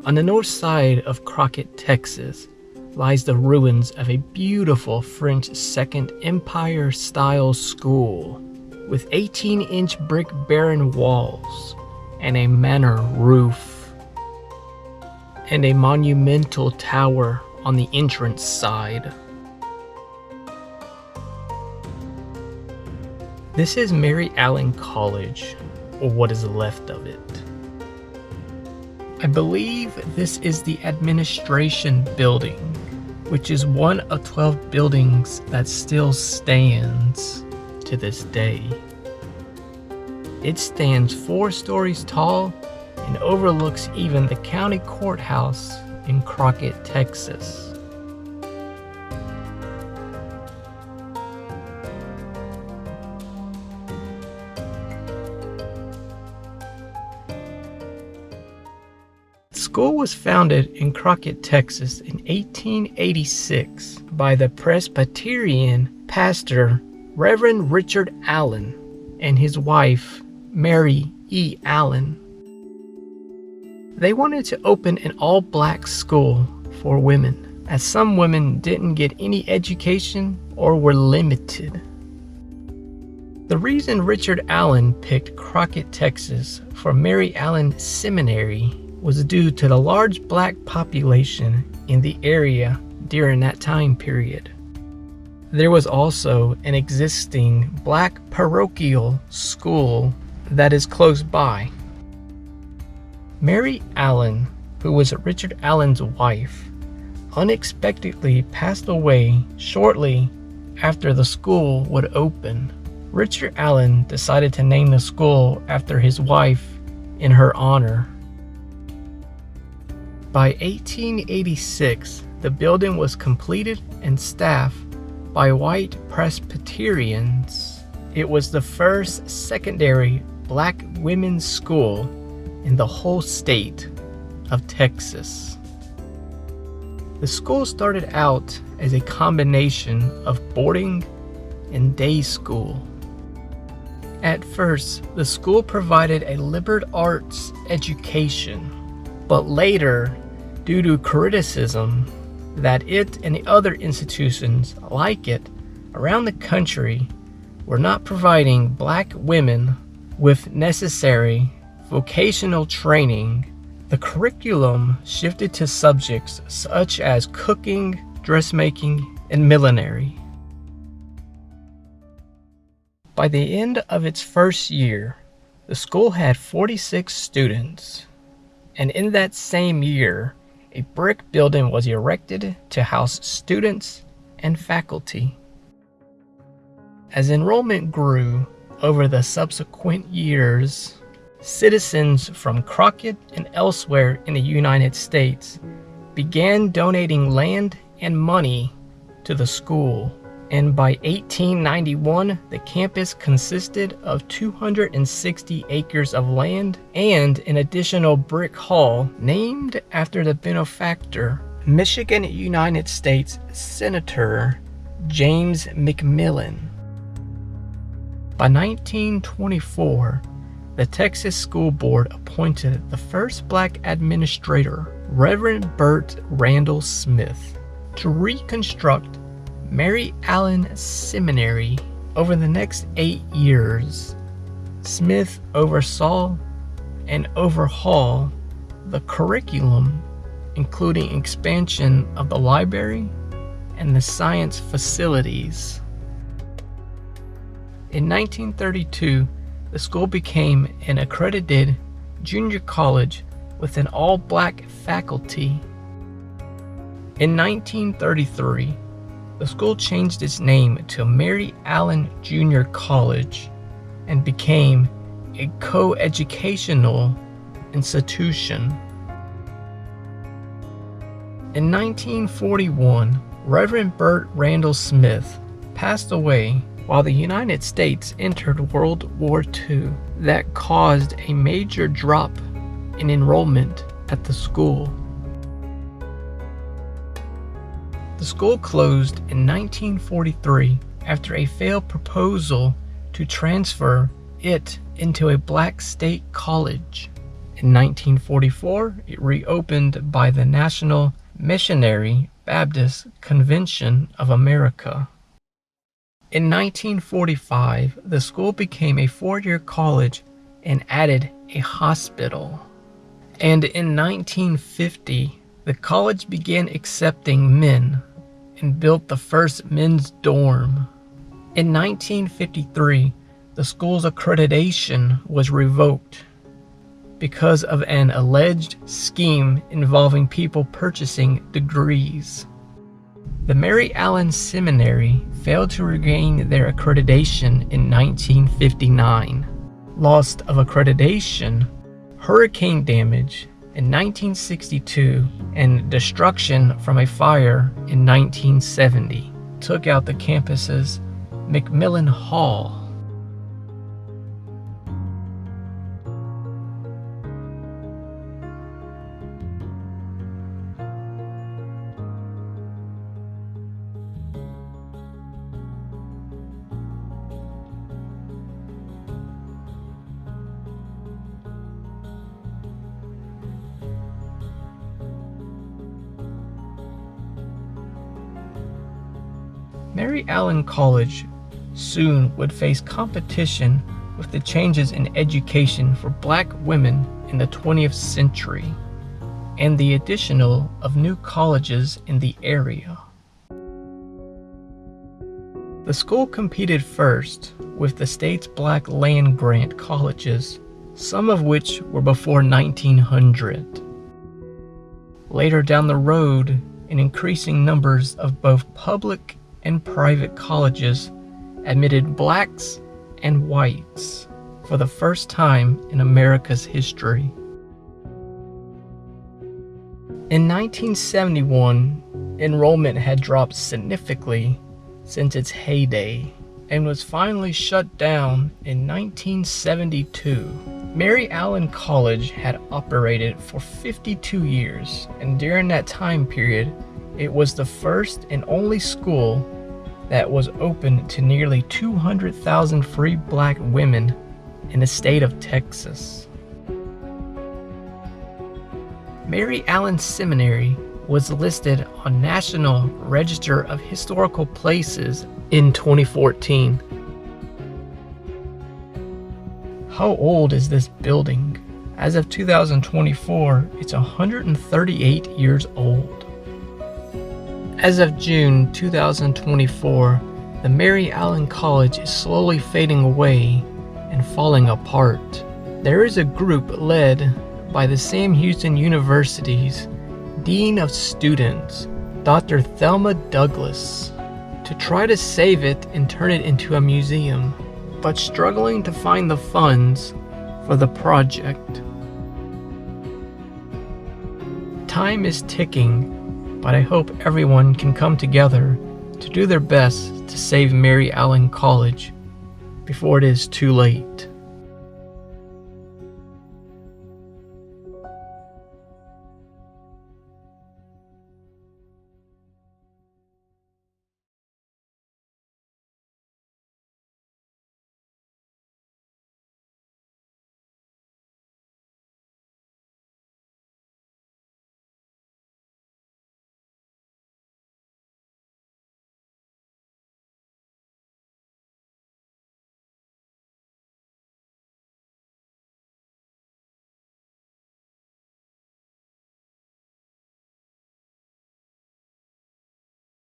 On the north side of Crockett, Texas, lies the ruins of a beautiful French Second Empire-style school with 18-inch brick barren walls and a manor roof, and a monumental tower on the entrance side. This is Mary Allen College, or what is left of it. I believe this is the administration building, which is one of 12 buildings that still stands to this day. It stands 4 stories tall and overlooks even the county courthouse in Crockett, Texas. The school was founded in Crockett, Texas in 1886 by the Presbyterian pastor Reverend Richard Allen and his wife Mary Allen. They wanted to open an all-black school for women, as some women didn't get any education or were limited. The reason Richard Allen picked Crockett, Texas for Mary Allen Seminary was due to the large black population in the area during that time period. There was also an existing black parochial school that is close by. Mary Allen, who was Richard Allen's wife, unexpectedly passed away shortly after the school would open. Richard Allen decided to name the school after his wife in her honor. By 1886, the building was completed and staffed by white Presbyterians. It was the first secondary black women's school in the whole state of Texas. The school started out as a combination of boarding and day school. At first, the school provided a liberal arts education, but later, due to criticism that it and the other institutions like it around the country were not providing black women with necessary vocational training, the curriculum shifted to subjects such as cooking, dressmaking, and millinery. By the end of its first year, the school had 46 students, and in that same year, a brick building was erected to house students and faculty. As enrollment grew over the subsequent years, citizens from Crockett and elsewhere in the United States began donating land and money to the school, and by 1891, the campus consisted of 260 acres of land and an additional brick hall named after the benefactor, Michigan United States Senator James McMillan. By 1924, the Texas School Board appointed the first black administrator, Reverend Burt Randall Smith, to reconstruct Mary Allen Seminary. Over the next 8 years, Smith oversaw and overhauled the curriculum, including expansion of the library and the science facilities. In 1932, the school became an accredited junior college with an all-black faculty. In 1933, the school changed its name to Mary Allen Junior College and became a co-educational institution. In 1941, Reverend Burt Randall Smith passed away while the United States entered World War II. That caused a major drop in enrollment at the school. The school closed in 1943 after a failed proposal to transfer it into a black state college. In 1944, it reopened by the National Missionary Baptist Convention of America. In 1945, the school became a four-year college and added a hospital. And in 1950, the college began accepting men and built the first men's dorm. In 1953, the school's accreditation was revoked because of an alleged scheme involving people purchasing degrees. The Mary Allen Seminary failed to regain their accreditation in 1959. Loss of accreditation, hurricane damage in 1962, and destruction from a fire in 1970 took out the campus's McMillan Hall. Mary Allen College soon would face competition with the changes in education for black women in the 20th century and the addition of new colleges in the area. The school competed first with the state's black land-grant colleges, some of which were before 1900. Later down the road, an increasing numbers of both public and private colleges admitted blacks and whites for the first time in America's history. In 1971, enrollment had dropped significantly since its heyday and was finally shut down in 1972. Mary Allen College had operated for 52 years, and during that time period, it was the first and only school that was open to nearly 200,000 free black women in the state of Texas. Mary Allen Seminary was listed on National Register of Historical Places in 2014. How old is this building? As of 2024, it's 138 years old. As of June 2024, the Mary Allen College is slowly fading away and falling apart. There is a group led by the Sam Houston University's Dean of Students, Dr. Thelma Douglas, to try to save it and turn it into a museum, but struggling to find the funds for the project. Time is ticking, but I hope everyone can come together to do their best to save Mary Allen College before it is too late.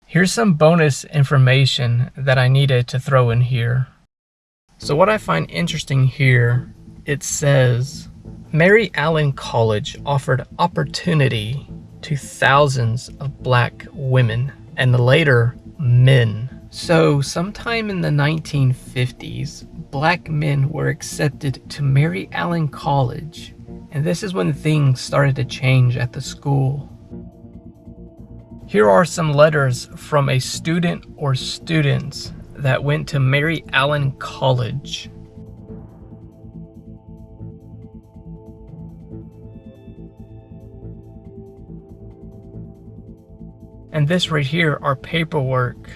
Here's some bonus information that I needed to throw in here. So what I find interesting here, it says, Mary Allen College offered opportunity to thousands of black women and later men. So sometime in the 1950s, black men were accepted to Mary Allen College, and this is when things started to change at the school. Here are some letters from a student or students that went to Mary Allen College. And this right here are paperworks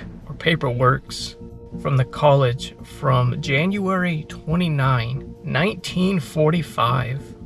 from the college from January 29, 1945.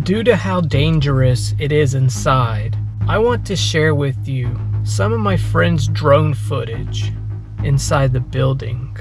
Due to how dangerous it is inside, I want to share with you some of my friends' drone footage inside the building.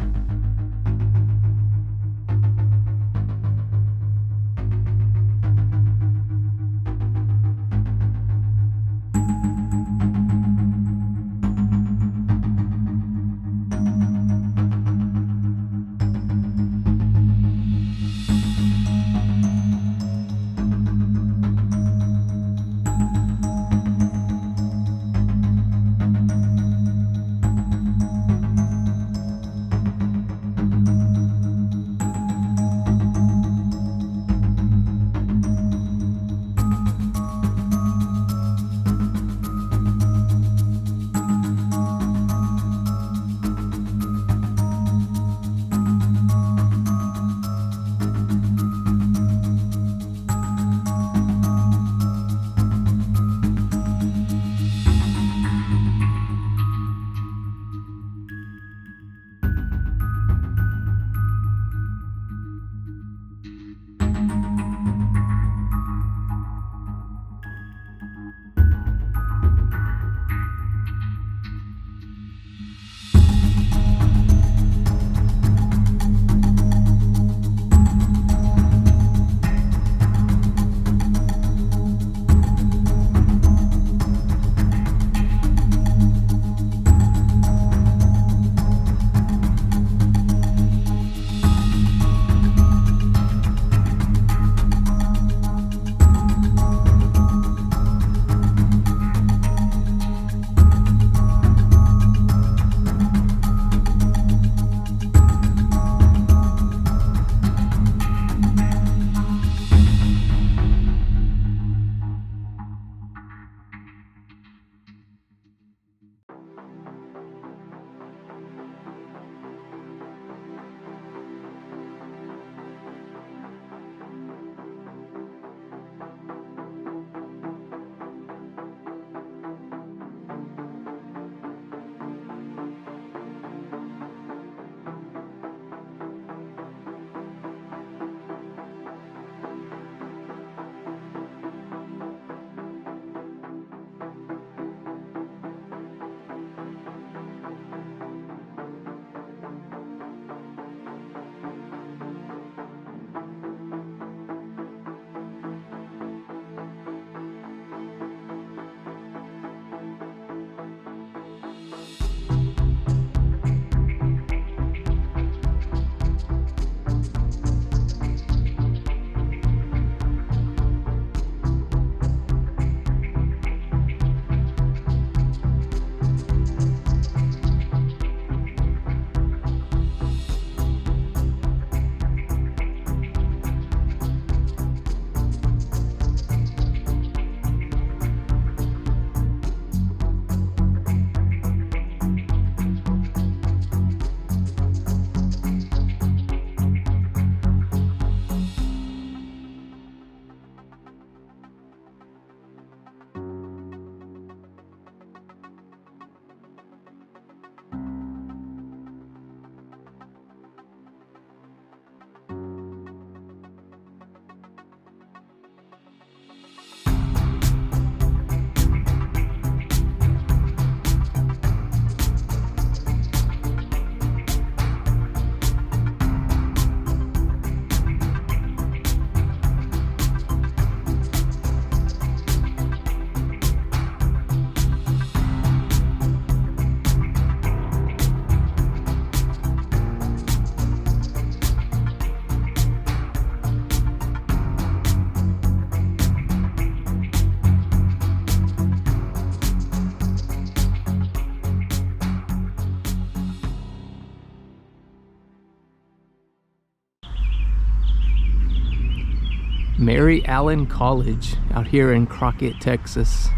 Mary Allen College out here in Crockett, Texas.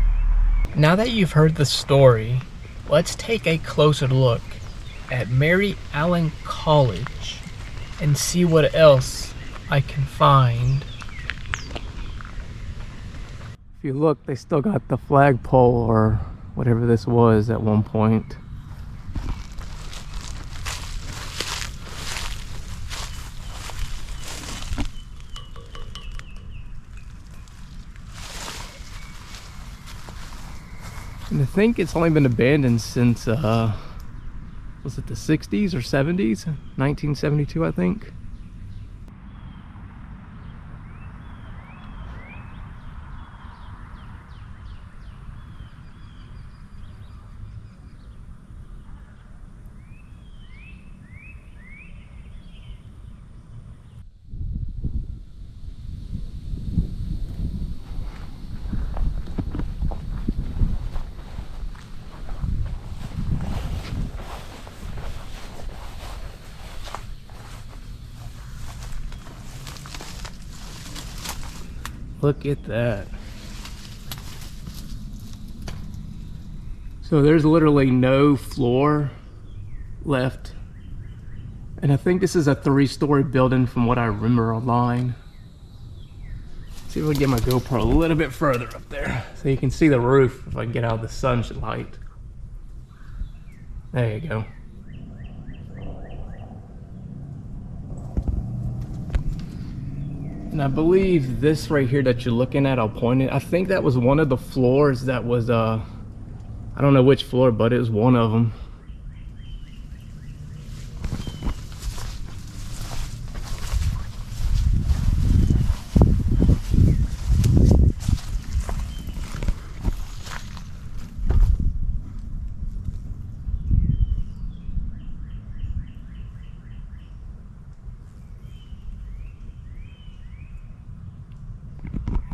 Now that you've heard the story, let's take a closer look at Mary Allen College and see what else I can find. If you look, they still got the flagpole or whatever this was at one point. And I think it's only been abandoned since, was it the 60s or 70s? 1972, I think. Look at that. So there's literally no floor left. And I think this is a 3-story building from what I remember online. Let's see if I can get my GoPro a little bit further up there so you can see the roof if I can get out of the sunlight. There you go. And I believe this right here that you're looking at, I'll point it. I think that was one of the floors that was, I don't know which floor, but it was one of them.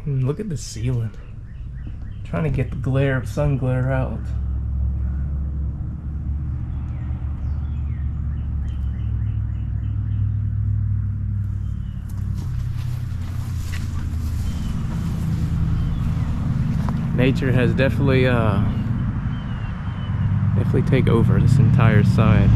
Look at the ceiling. I'm trying to get the glare, sun glare out. Nature has definitely take over this entire side.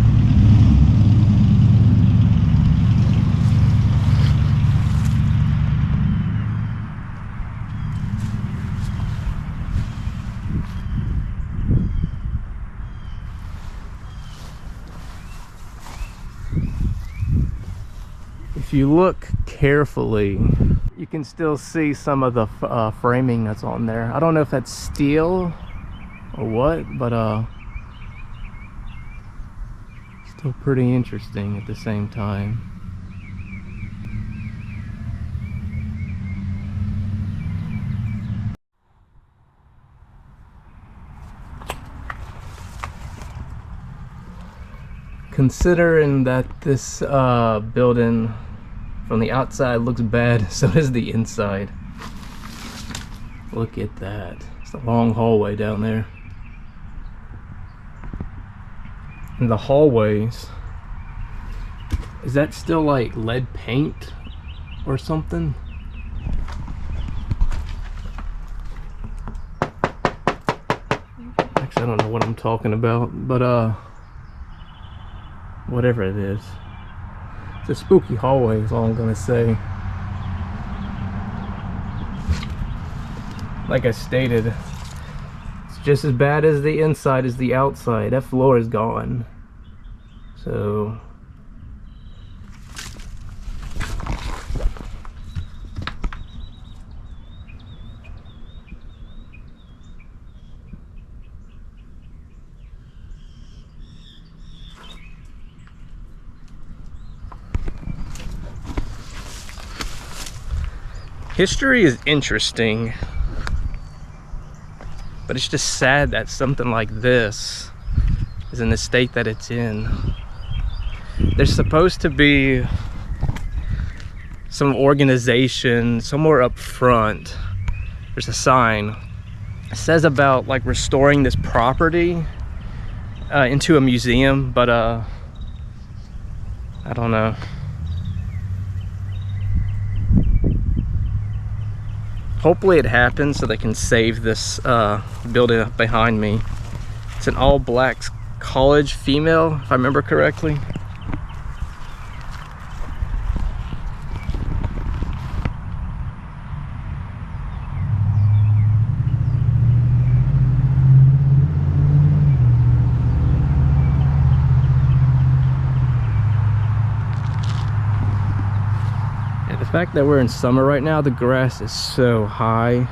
If you look carefully, you can still see some of the framing that's on there. I don't know if that's steel or what, but still pretty interesting at the same time. Considering that this building from the outside looks bad, so does the inside. Look at that. It's a long hallway down there. And the hallways, is that still like lead paint or something? Actually, I don't know what I'm talking about, but whatever it is. It's a spooky hallway is all I'm gonna say. Like I stated, it's just as bad as the inside as the outside. That floor is gone. So history is interesting, but it's just sad that something like this is in the state that it's in. There's supposed to be some organization somewhere up front. There's a sign. It says about like restoring this property into a museum, but I don't know. Hopefully it happens so they can save this building up behind me. It's an all black college female, if I remember correctly. The fact that we're in summer right now, the grass is so high.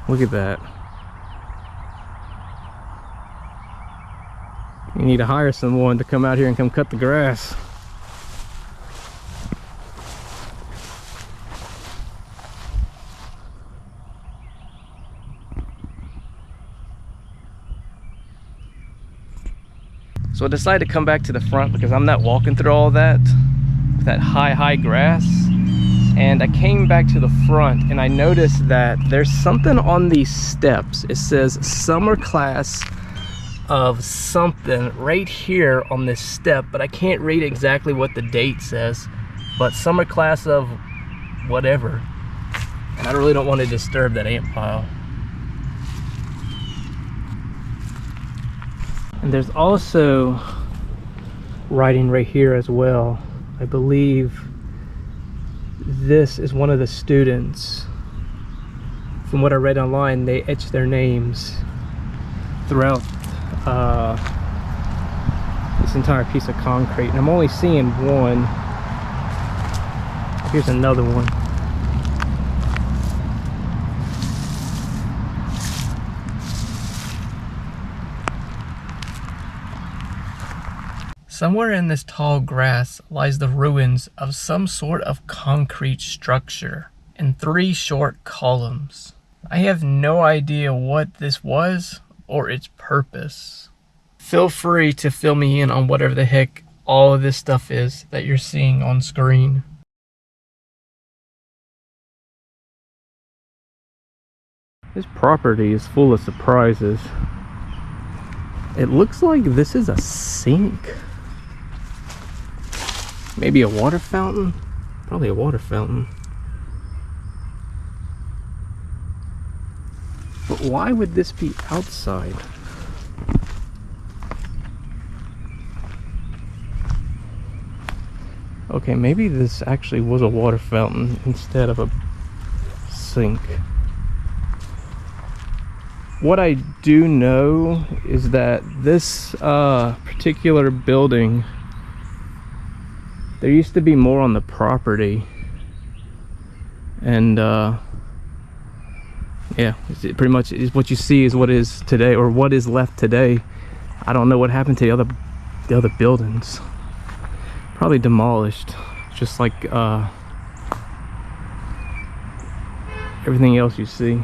Look at that. You need to hire someone to come out here and come cut the grass. So I decided to come back to the front because I'm not walking through all that high grass, and I came back to the front and I noticed that there's something on these steps. It says summer class of something right here on this step, but I can't read exactly what the date says, but summer class of whatever, and I really don't want to disturb that ant pile. And there's also writing right here as well. I believe this is one of the students. From what I read online, they etched their names throughout this entire piece of concrete. And I'm only seeing one. Here's another one. Somewhere in this tall grass lies the ruins of some sort of concrete structure in 3 short columns. I have no idea what this was or its purpose. Feel free to fill me in on whatever the heck all of this stuff is that you're seeing on screen. This property is full of surprises. It looks like this is a sink. Maybe a water fountain? Probably a water fountain. But why would this be outside? Okay, maybe this actually was a water fountain instead of a sink. What I do know is that this particular building, there used to be more on the property, and yeah, it pretty much is what you see is what is today, or what is left today. I don't know what happened to the other buildings. Probably demolished, just like everything else you see.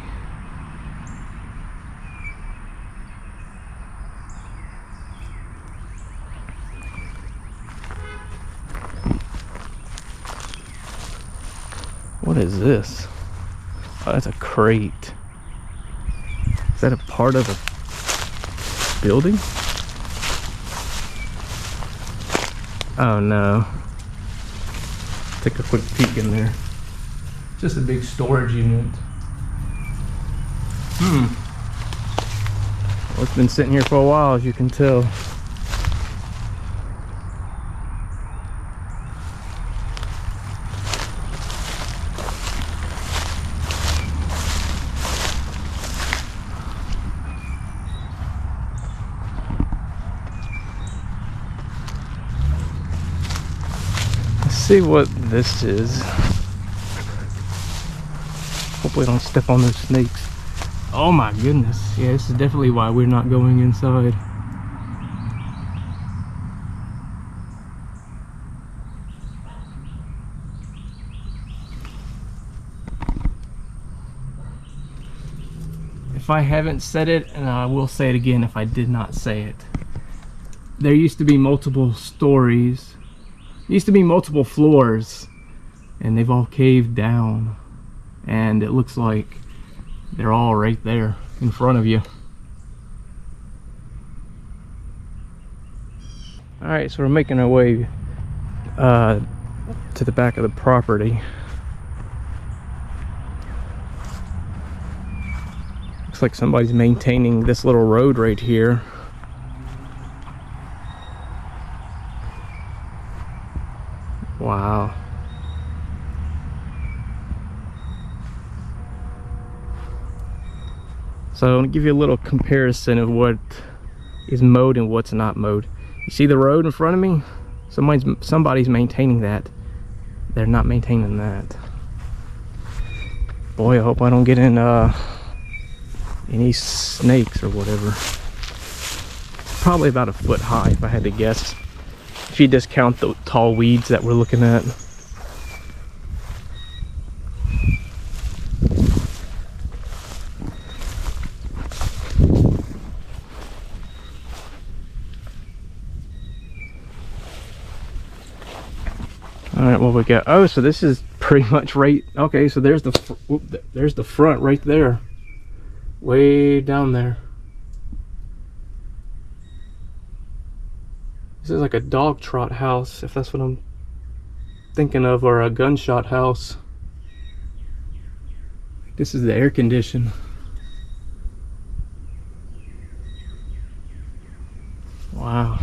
What is this? Oh, that's a crate. Is that a part of a building? Oh no. Take a quick peek in there. Just a big storage unit. Well, it's been sitting here for a while, as you can tell. See what this is. Hopefully I don't step on those snakes. Oh my goodness. Yeah, this is definitely why we're not going inside. If I haven't said it, and I will say it again if I did not say it, there used to be multiple stories. Used to be multiple floors, and they've all caved down, and it looks like they're all right there in front of you. Alright, so we're making our way to the back of the property. Looks like somebody's maintaining this little road right here. Wow. So I'll give you a little comparison of what is mowed and what's not mowed. You see the road in front of me? Somebody's maintaining that. They're not maintaining that. Boy, I hope I don't get in any snakes or whatever. Probably about a foot high if I had to guess, if you discount the tall weeds that we're looking at. All right, what we got? Oh, so this is pretty much right. Okay, so there's the front right there, way down there. This is like a dog trot house, if that's what I'm thinking of, or a gunshot house. This is the air condition. Wow.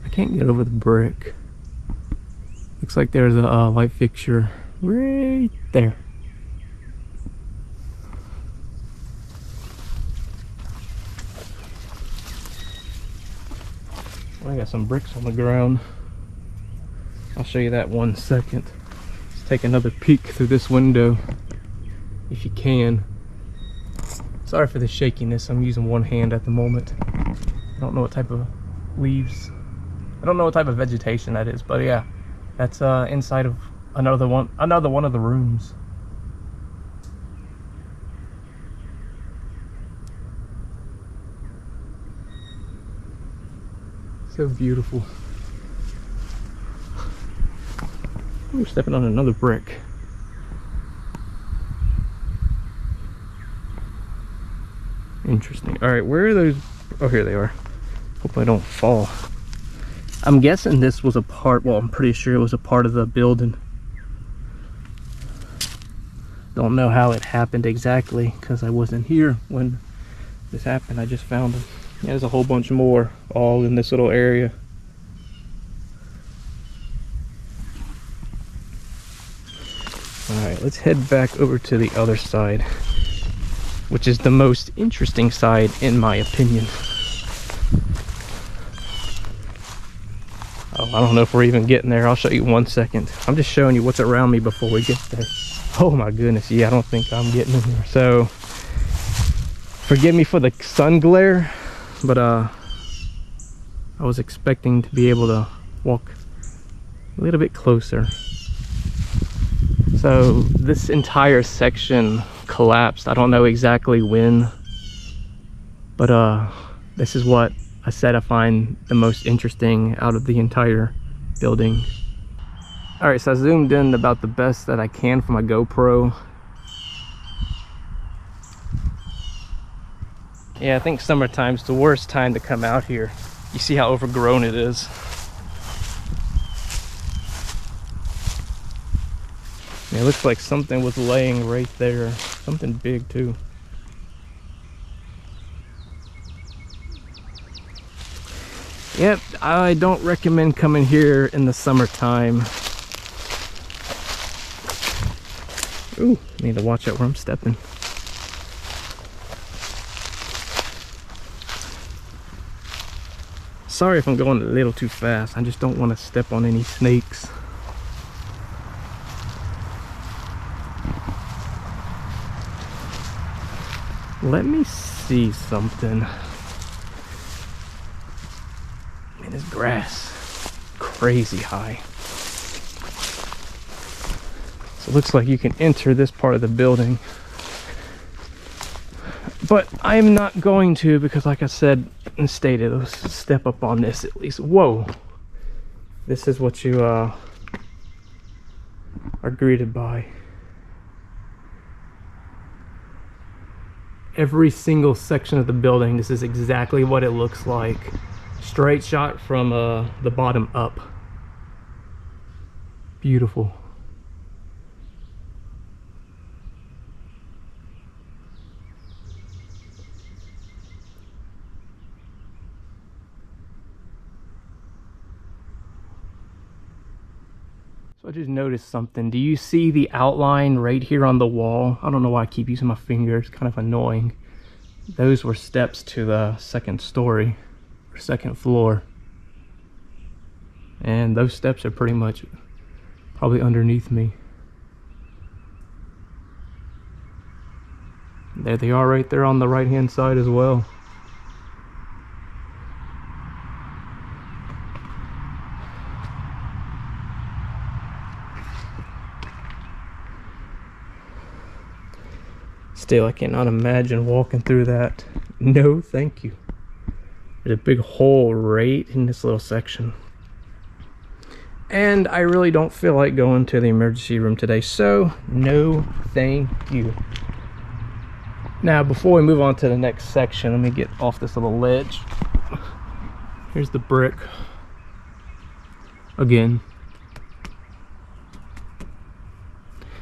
I can't get over the brick. Looks like there's a light fixture right there. I got some bricks on the ground. I'll show you that 1 second. Let's take another peek through this window, if you can. Sorry for the shakiness. I'm using one hand at the moment. I don't know what type of leaves. I don't know what type of vegetation that is, but yeah, that's inside of another one of the rooms. So beautiful. We're stepping on another brick. Interesting. All right, where are those? Oh, here they are. Hope I don't fall. I'm guessing this was a part, well, I'm pretty sure it was a part of the building. Don't know how it happened exactly because I wasn't here when this happened. I just found them. Yeah, there's a whole bunch more all in this little area. Alright, let's head back over to the other side, which is the most interesting side in my opinion. Oh, I don't know if we're even getting there. I'll show you 1 second. I'm just showing you what's around me before we get there. Oh my goodness, yeah, I don't think I'm getting in there. So, forgive me for the sun glare, but I was expecting to be able to walk a little bit closer. So this entire section collapsed. I don't know exactly when, but this is what I said I find the most interesting out of the entire building. All right, so I zoomed in about the best that I can for my GoPro. Yeah, I think summertime's the worst time to come out here. You see how overgrown it is. Yeah, it looks like something was laying right there. Something big too. Yep, I don't recommend coming here in the summertime. Ooh, need to watch out where I'm stepping. Sorry if I'm going a little too fast. I just don't want to step on any snakes. Let me see something. Man, this grass crazy high. So it looks like you can enter this part of the building, but I'm not going to, because like I said and stated, let's step up on this at least. Whoa, this is what you are greeted by. Every single section of the building, this is exactly what it looks like. Straight shot from the bottom up. Beautiful. So I just noticed something. Do you see the outline right here on the wall? I don't know why I keep using my finger. It's kind of annoying. Those were steps to the second story, or second floor. And those steps are pretty much probably underneath me. There they are right there on the right hand side as well. Still, I cannot imagine walking through that. No, thank you. There's a big hole right in this little section. And I really don't feel like going to the emergency room today, so no, thank you. Now, before we move on to the next section, let me get off this little ledge. Here's the brick. Again.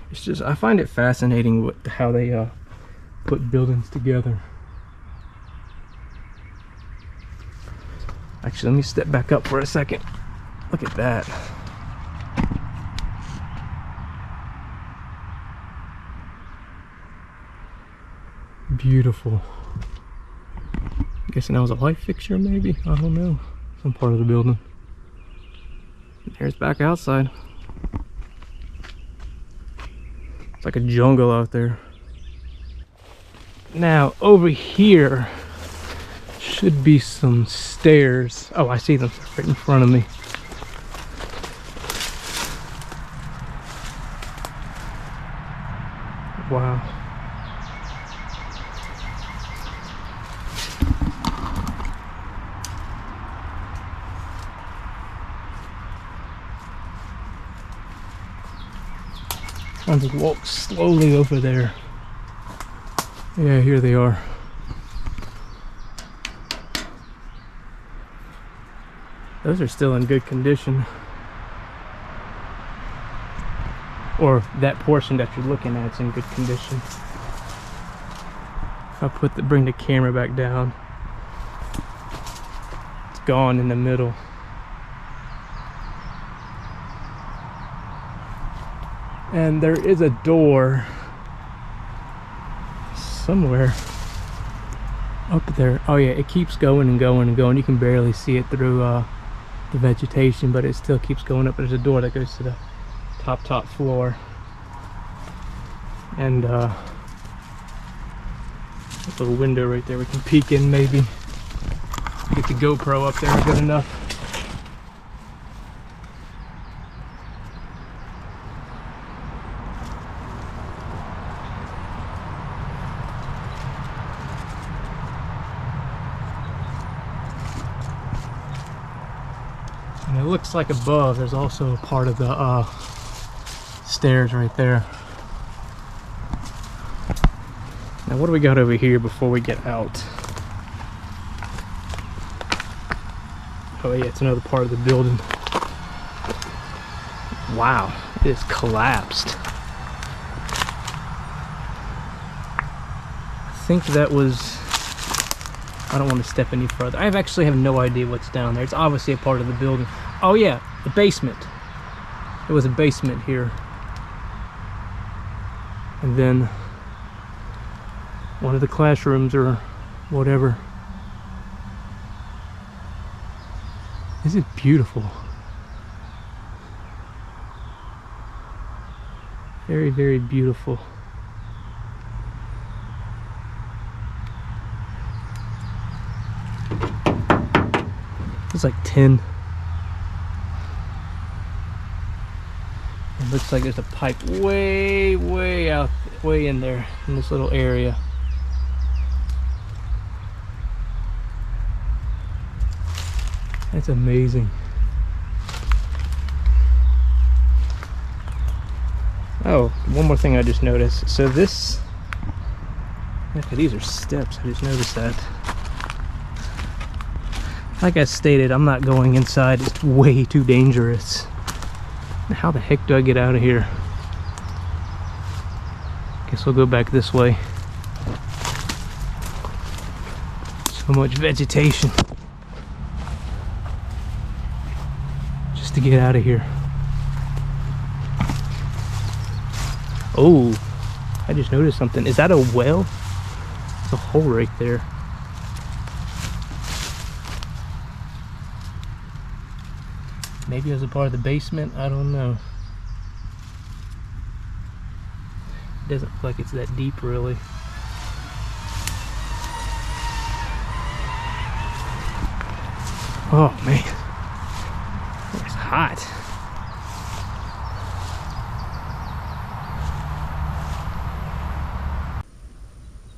It's just, I find it fascinating how they put buildings together. Actually, let me step back up for a second. Look at that. Beautiful. Guessing that was a light fixture, maybe? I don't know. Some part of the building. There's back outside. It's like a jungle out there. Now, over here should be some stairs. Oh, I see them right in front of me. Wow. I'll just walk slowly over there. Yeah, here they are. Those are still in good condition. Or that portion that you're looking at is in good condition. If I bring the camera back down, it's gone in the middle. And there is a door somewhere up there. Oh yeah, it keeps going and going and going. You can barely see it through the vegetation, but it still keeps going up. There's a door that goes to the top floor. And a little window right there we can peek in, maybe. Get the GoPro up there good enough. And it looks like above there's also a part of the stairs right there. Now what do we got over here before we get out? Oh yeah, it's another part of the building. Wow, it is collapsed. I think that was... I don't want to step any further. I actually have no idea what's down there. It's obviously a part of the building. Oh yeah, the basement. There was a basement here. And then one of the classrooms or whatever. This is beautiful. Very, very beautiful. It's like 10. It looks like there's a pipe way out, way in there in this little area. That's amazing. Oh, one more thing I just noticed. So this, okay, these are steps. I just noticed that. Like I stated, I'm not going inside. It's way too dangerous. How the heck do I get out of here? Guess we'll go back this way. So much vegetation. Just to get out of here. Oh, I just noticed something. Is that a well? There's a hole right there. Maybe it was a part of the basement, I don't know. It doesn't look like it's that deep, really. Oh man, it's hot.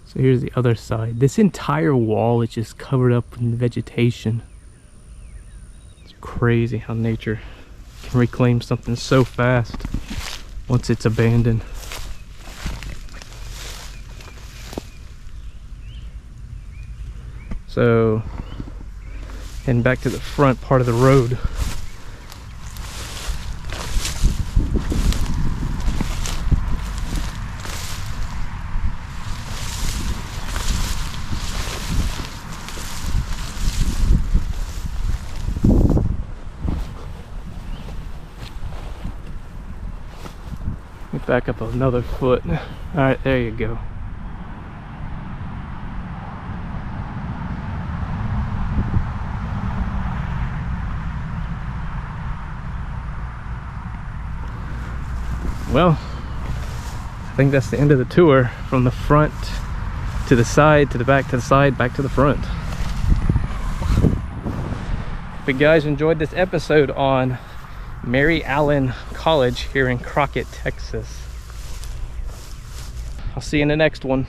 So here's the other side. This entire wall is just covered up in vegetation. It's crazy how nature can reclaim something so fast once it's abandoned. So, heading back to the front part of the road. Back up another foot. All right, there you go. Well, I think that's the end of the tour, from the front to the side, to the back, to the side, back to the front. If you guys enjoyed this episode on Mary Allen College here in Crockett, Texas, I'll see you in the next one.